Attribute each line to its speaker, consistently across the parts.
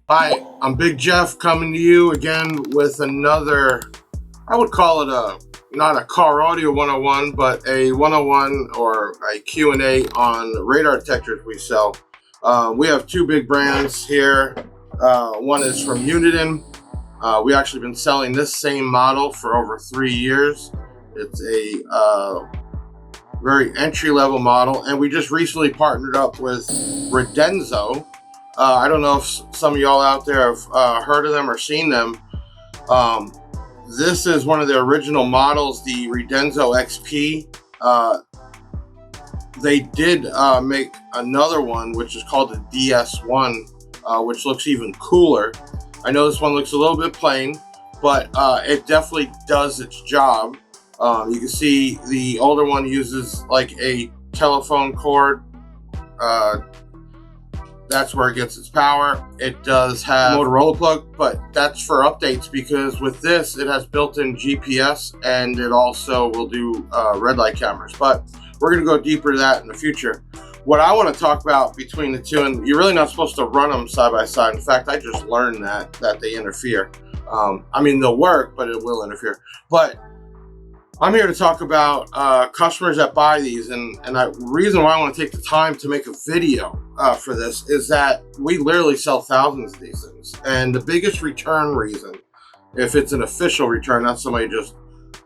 Speaker 1: Hi, I'm Big Jeff coming to you again with another, I would call it not a car audio 101, but a 101 or a Q&A on radar detectors we sell. We have two big brands here. One is from Uniden. We actually been selling this same model for over 3 years. It's a very entry-level model, and we just recently partnered up with Radenso. I don't know if some of y'all out there have heard of them or seen them. This is one of the original models, the Radenso XP. They did make another one, which is called the DS1, which looks even cooler. I know this one looks a little bit plain, but it definitely does its job. You can see the older one uses like a telephone cord. That's where it gets its power. It does have a Motorola plug, but that's for updates because with this, it has built-in GPS and it also will do red light cameras. But we're going to go deeper to that in the future. What I want to talk about between the two, and you're really not supposed to run them side by side. In fact, I just learned that they interfere. I mean, they'll work, but it will interfere. But I'm here to talk about customers that buy these, and the reason why I want to take the time to make a video for this is that we literally sell thousands of these things. And the biggest return reason, if it's an official return, not somebody just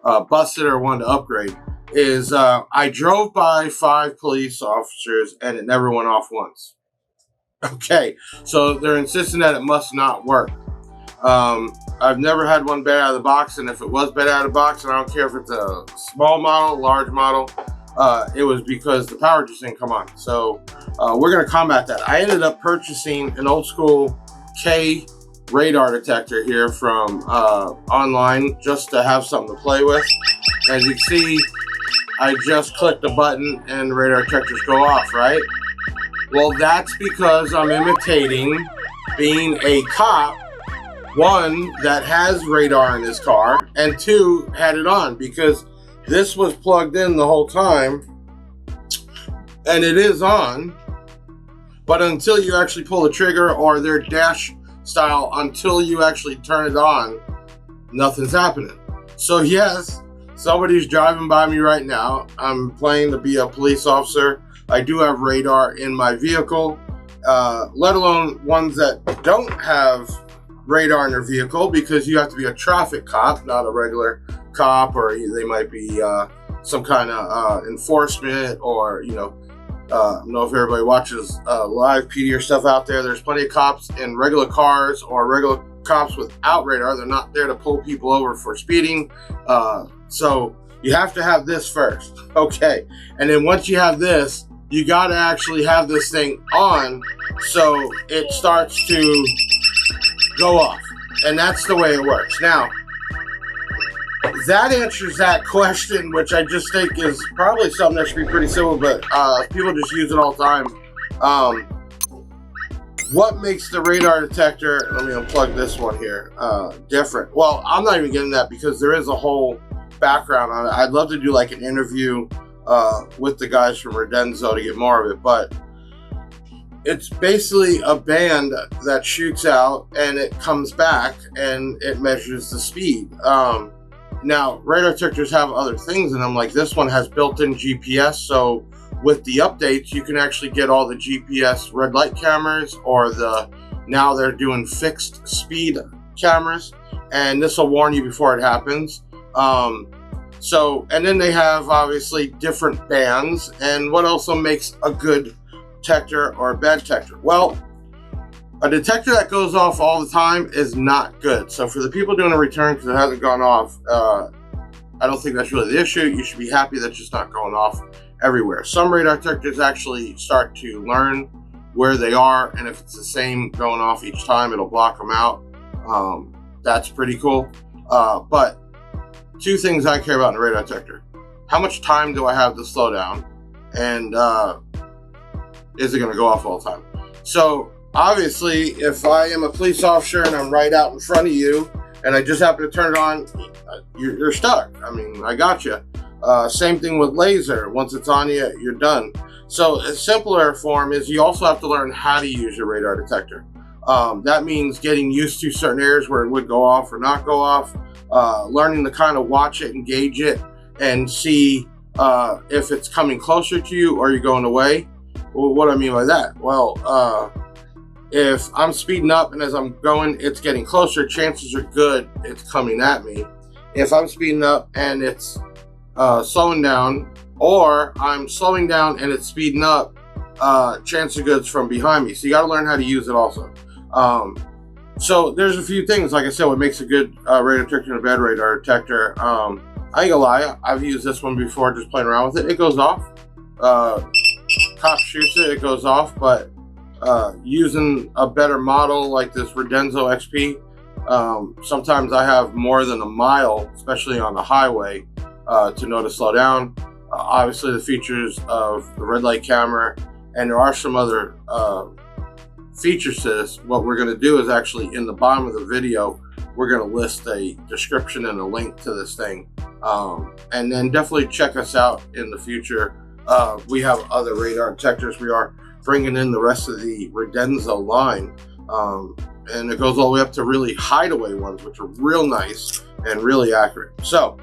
Speaker 1: busted or wanted to upgrade, is I drove by 5 police officers and it never went off once. Okay, so they're insisting that it must not work. I've never had one bad out of the box, and if it was bad out of the box, and I don't care if it's a small model, large model, it was because the power just didn't come on. So we're going to combat that. I ended up purchasing an old school K radar detector here from online just to have something to play with. As you can see, I just clicked a button and the radar detectors go off, right? Well, that's because I'm imitating being a cop. One, that has radar in his car, and 2, had it on because this was plugged in the whole time and it is on, but until you actually pull the trigger or their dash style, until you actually turn it on, nothing's happening. So yes, somebody's driving by me right now. I'm playing to be a police officer. I do have radar in my vehicle, let alone ones that don't have radar in their vehicle, because you have to be a traffic cop, not a regular cop, or they might be some kind of enforcement, or I don't know if everybody watches live PD or stuff out there. There's plenty of cops in regular cars or regular cops without radar. They're not there to pull people over for speeding. So you have to have this first, okay? And then once you have this, you got to actually have this thing on so it starts to go off, and that's the way it works. Now, that answers that question, which I just think is probably something that should be pretty simple, but people just use it all the time. What makes the radar detector, let me unplug this one here, different? Well, I'm not even getting that because there is a whole background on it. I'd love to do like an interview with the guys from Radenso to get more of it, but it's basically a band that shoots out and it comes back and it measures the speed. Now, radar detectors have other things in them, like this one has built-in GPS, so with the updates, you can actually get all the GPS red light cameras, or now they're doing fixed speed cameras, and this will warn you before it happens. And then they have obviously different bands, and what also makes a good detector or a bad detector? Well, a detector that goes off all the time is not good. So for the people doing a return because it hasn't gone off, I don't think that's really the issue. You should be happy that it's just not going off everywhere. Some radar detectors actually start to learn where they are, and if it's the same going off each time, it'll block them out. That's pretty cool. But 2 things I care about in a radar detector: how much time do I have to slow down, and is it going to go off all the time? So obviously, if I am a police officer and I'm right out in front of you and I just happen to turn it on, you're stuck. I mean, I got you. Same thing with laser. Once it's on you, you're done. So a simpler form is you also have to learn how to use your radar detector. That means getting used to certain areas where it would go off or not go off, learning to kind of watch it and gauge it and see if it's coming closer to you or you're going away. Well, what do I mean by that? Well, if I'm speeding up and as I'm going, it's getting closer, chances are good it's coming at me. If I'm speeding up and it's slowing down, or I'm slowing down and it's speeding up, chance are good it's from behind me. So you got to learn how to use it also. So there's a few things, like I said, what makes a good radar detector and a bad radar detector. I ain't gonna lie, I've used this one before just playing around with it. It goes off. Cop shoots it, it goes off, but using a better model like this Radenso XP, sometimes I have more than a mile, especially on the highway, to know to slow down. Obviously the features of the red light camera, and there are some other features to this. What we're going to do is actually in the bottom of the video, we're going to list a description and a link to this thing. And then definitely check us out in the future. We have other radar detectors. We are bringing in the rest of the Radenso line. And it goes all the way up to really hideaway ones, which are real nice and really accurate. So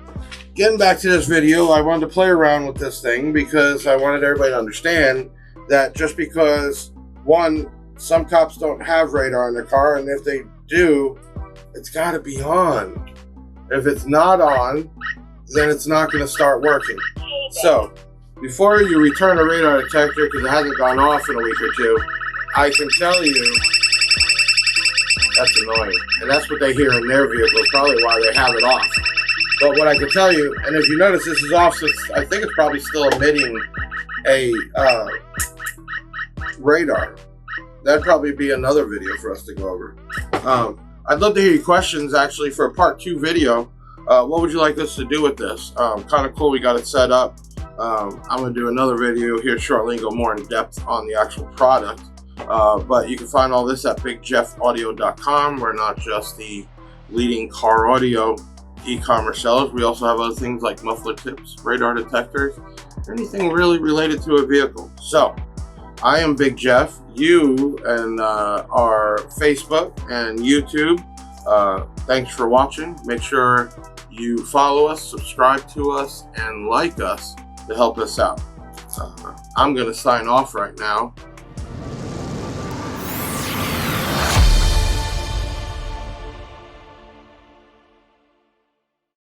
Speaker 1: getting back to this video, I wanted to play around with this thing because I wanted everybody to understand that just because, one, some cops don't have radar in their car, and if they do, it's got to be on. If it's not on, then it's not going to start working. So before you return a radar detector, because it hasn't gone off in a week or two, I can tell you that's annoying. And that's what they hear in their vehicle, probably why they have it off. But what I can tell you, and if you notice this is off, so I think it's probably still emitting a radar. That'd probably be another video for us to go over. I'd love to hear your questions actually for a part 2 video. What would you like us to do with this? Kind of cool, we got it set up. I'm going to do another video here shortly and go more in depth on the actual product. But you can find all this at bigjeffaudio.com. We're not just the leading car audio e-commerce sellers. We also have other things like muffler tips, radar detectors, anything really related to a vehicle. So I am Big Jeff. You and our Facebook and YouTube, thanks for watching. Make sure you follow us, subscribe to us, and like us to help us out. I'm going to sign off right now.